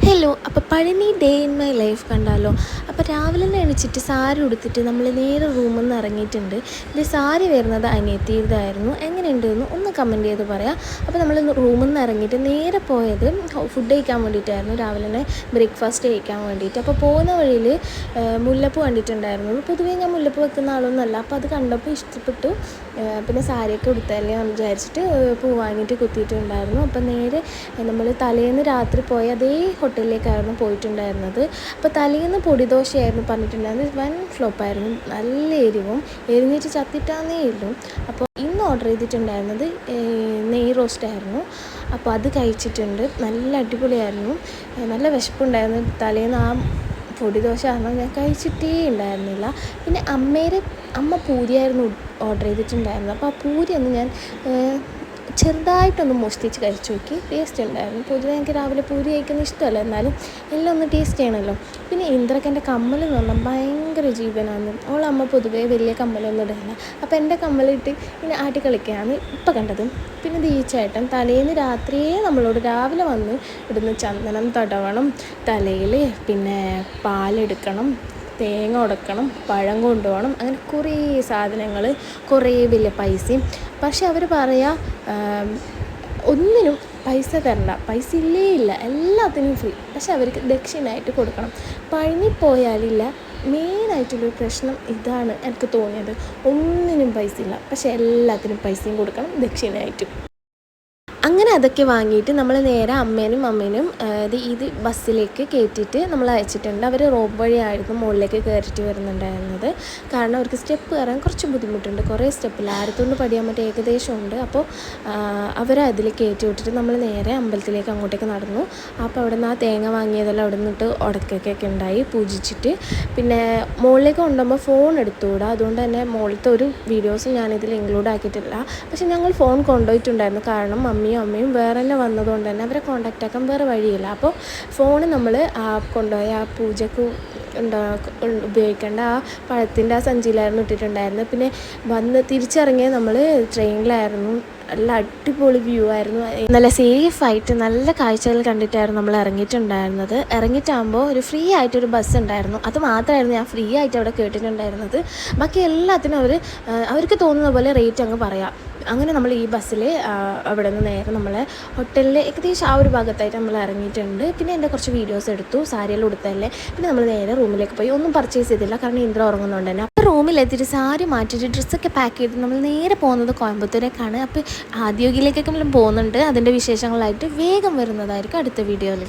Hello, അപ്പോൾ Palani day in my life കണ്ടാലോ. അപ്പോൾ രാവിലെ തന്നെ എണിച്ചിട്ട് സാരി ഉടുത്തിട്ട് നമ്മൾ നേരെ റൂമിൽ നിന്ന് ഇറങ്ങിയിട്ടുണ്ട്. ഇത് സാരി വരുന്നത് അനിയത്തിയുടേതായിരുന്നു. എങ്ങനെയുണ്ടെന്ന് ഒന്ന് കമൻറ്റ് ചെയ്ത് പറയാം. അപ്പോൾ നമ്മൾ റൂമിൽ നിന്ന് ഇറങ്ങിയിട്ട് നേരെ പോയത് ഫുഡ് കഴിക്കാൻ വേണ്ടിയിട്ടായിരുന്നു. രാവിലെ തന്നെ ബ്രേക്ക്ഫാസ്റ്റ് കഴിക്കാൻ വേണ്ടിയിട്ട്. അപ്പോൾ പോകുന്ന വഴിയിൽ മുല്ലപ്പൂ കണ്ടിട്ടുണ്ടായിരുന്നു. പൊതുവേ ഞാൻ മുല്ലപ്പൂ വെക്കുന്ന ആളൊന്നുമല്ല. അപ്പോൾ അത് കണ്ടപ്പോൾ ഇഷ്ടപ്പെട്ടു. പിന്നെ സാരിയൊക്കെ ഉടുത്തല്ലേ എന്ന് വിചാരിച്ചിട്ട് പൂ വാങ്ങിയിട്ട് കുത്തിയിട്ടുണ്ടായിരുന്നു. അപ്പോൾ നേരെ നമ്മൾ തലേന്ന് രാത്രി പോയ അതേ ഹോട്ടലിലേക്കായിരുന്നു പോയിട്ടുണ്ടായിരുന്നത്. അപ്പോൾ തലേന്ന് പൊടിദോശയായിരുന്നു പറഞ്ഞിട്ടുണ്ടായിരുന്നത്. വൻ ഫ്ലോപ്പായിരുന്നു, നല്ല എരിഞ്ഞിട്ട് ചത്തിട്ടാന്നേ ഇല്ലു. അപ്പോൾ ഇന്ന് ഓർഡർ ചെയ്തിട്ടുണ്ടായിരുന്നത് നെയ് റോസ്റ്റായിരുന്നു. അപ്പോൾ അത് കഴിച്ചിട്ടുണ്ട്, നല്ല അടിപൊളിയായിരുന്നു. നല്ല വിശപ്പുണ്ടായിരുന്നു. തലേന്ന് ആ പൊടിദോശ കാരണം ഞാൻ കഴിച്ചിട്ടേ ഉണ്ടായിരുന്നില്ല. പിന്നെ അമ്മ പൂരിയായിരുന്നു ഓർഡർ ചെയ്തിട്ടുണ്ടായിരുന്നത്. അപ്പോൾ ആ പൂരി ഒന്ന് ഞാൻ ചെറുതായിട്ടൊന്ന് മോഷ്ടിച്ച് കഴിച്ചു നോക്കി. ടേസ്റ്റ് ഉണ്ടായിരുന്നു. പൊതുവെ എനിക്ക് രാവിലെ പൂരി കഴിക്കുന്ന ഇഷ്ടമല്ല, എന്നാലും എല്ലാം ഒന്ന് ടേസ്റ്റ് ചെയ്യണമല്ലോ. പിന്നെ ഇന്ദ്രക്കൻ്റെ കമ്മൽ എന്ന് പറഞ്ഞാൽ ഭയങ്കര ജീവനാണ്. അമ്മ പൊതുവേ വലിയ കമ്മലൊന്നും ഇടില്ല. അപ്പോൾ എൻ്റെ കമ്മലിട്ട് ഇങ്ങനെ ആട്ടി കളിക്കുകയാണ് ഇപ്പോൾ കണ്ടത്. പിന്നെ തീർച്ചയായിട്ടും തലേന്ന് രാത്രിയേ നമ്മളോട് രാവിലെ വന്ന് ഇടുന്ന ചന്ദനം തടവണം തലയിൽ, പിന്നെ പാലെടുക്കണം, തേങ്ങ ഉടക്കണം, പഴം കൊണ്ടുപോകണം, അങ്ങനെ കുറേ സാധനങ്ങൾ, കുറേ വലിയ പൈസയും. പക്ഷെ അവർ പറയാ ഒന്നിനും പൈസ തരണ്ട, പൈസ ഇല്ല, എല്ലാത്തിനും ഫ്രീ. പക്ഷെ അവർക്ക് ദക്ഷിണയായിട്ട് കൊടുക്കണം. പഴനി പോയാലില്ല മെയിനായിട്ടുള്ളൊരു പ്രശ്നം ഇതാണ് എനിക്ക് തോന്നിയത്. ഒന്നിനും പൈസ ഇല്ല, പക്ഷെ എല്ലാത്തിനും പൈസയും കൊടുക്കണം ദക്ഷിണയായിട്ട്. അങ്ങനെ അതൊക്കെ വാങ്ങിയിട്ട് നമ്മൾ നേരെ അമ്മേനും ഇത് ബസ്സിലേക്ക് കയറ്റിയിട്ട് നമ്മൾ അയച്ചിട്ടുണ്ട്. അവർ റോപ്പ് വഴിയായിരുന്നു മുകളിലേക്ക് കയറിയിട്ട് വരുന്നുണ്ടായിരുന്നത്. കാരണം അവർക്ക് സ്റ്റെപ്പ് കയറാൻ കുറച്ച് ബുദ്ധിമുട്ടുണ്ട്. കുറേ സ്റ്റെപ്പിൽ 1,100 പടിയാൻ മറ്റേ ഏകദേശം ഉണ്ട്. അപ്പോൾ അവരതിൽ കയറ്റി വിട്ടിട്ട് നമ്മൾ നേരെ അമ്പലത്തിലേക്ക് അങ്ങോട്ടേക്ക് നടന്നു. അപ്പോൾ അവിടെ നിന്ന് ആ തേങ്ങ വാങ്ങിയതെല്ലാം അവിടെ നിന്നിട്ട് ഉടക്കൊക്കെ ഉണ്ടായി പൂജിച്ചിട്ട്. പിന്നെ മുകളിലേക്ക് കൊണ്ടുപോകുമ്പോൾ ഫോൺ എടുത്തുകൂടാ, അതുകൊണ്ട് തന്നെ മുകളിലത്തെ ഒരു വീഡിയോസും ഞാനിതിൽ ഇൻക്ലൂഡ് ആക്കിയിട്ടില്ല. പക്ഷെ ഞങ്ങൾ ഫോൺ കൊണ്ടുപോയിട്ടുണ്ടായിരുന്നു. കാരണം അമ്മയും വേറെ തന്നെ വന്നതുകൊണ്ട് തന്നെ അവരെ കോൺടാക്റ്റ് ആക്കാൻ വേറെ വഴിയില്ല. അപ്പോൾ ഫോൺ നമ്മൾ കൊണ്ടുപോയി ആ പൂജക്ക് ഉപയോഗിക്കേണ്ട ആ പഴത്തിൻ്റെ ആ സഞ്ചിയിലായിരുന്നു ഇട്ടിട്ടുണ്ടായിരുന്നത്. പിന്നെ തിരിച്ചിറങ്ങിയത് നമ്മൾ ട്രെയിനിലായിരുന്നു. നല്ല അടിപൊളി വ്യൂ ആയിരുന്നു. നല്ല സേഫായിട്ട് നല്ല കാഴ്ചകൾ കണ്ടിട്ടായിരുന്നു നമ്മൾ ഇറങ്ങിയിട്ടുണ്ടായിരുന്നത്. ഇറങ്ങിയിട്ടാകുമ്പോൾ ഒരു ഫ്രീ ആയിട്ടൊരു ബസ് ഉണ്ടായിരുന്നു. അത് മാത്രമായിരുന്നു ഞാൻ ഫ്രീ ആയിട്ട് അവിടെ കേട്ടിട്ടുണ്ടായിരുന്നത്. ബാക്കി എല്ലാത്തിനും അവർക്ക് തോന്നുന്ന പോലെ റേറ്റ് അങ്ങ് പറയാം. അങ്ങനെ നമ്മൾ ഈ ബസ്സിൽ അവിടെ നിന്ന് നേരെ നമ്മളെ ഹോട്ടലിൽ ഏകദേശം ആ ഒരു ഭാഗത്തായിട്ട് നമ്മൾ ഇറങ്ങിയിട്ടുണ്ട്. പിന്നെ എൻ്റെ കുറച്ച് വീഡിയോസ് എടുത്തു, സാരിയെല്ലാം ഉടുത്തല്ലേ. പിന്നെ നമ്മൾ നേരെ റൂമിലേക്ക് പോയി. ഒന്നും പർച്ചേസ് ചെയ്തില്ല, കാരണം ഇന്ദ്ര ഉറങ്ങുന്നുണ്ട് തന്നെ. അപ്പോൾ റൂമിലെത്തിയിട്ട് സാരി മാറ്റിയിട്ട് ഡ്രസ്സൊക്കെ പാക്ക് ചെയ്ത് നമ്മൾ നേരെ പോകുന്നത് കോയമ്പത്തൂരേക്കാണ്. അപ്പോൾ ആദ്യോഗിലേക്കൊക്കെ പോകുന്നുണ്ട്. അതിൻ്റെ വിശേഷങ്ങളായിട്ട് വേഗം വരുന്നതായിരിക്കും അടുത്ത വീഡിയോയിൽ.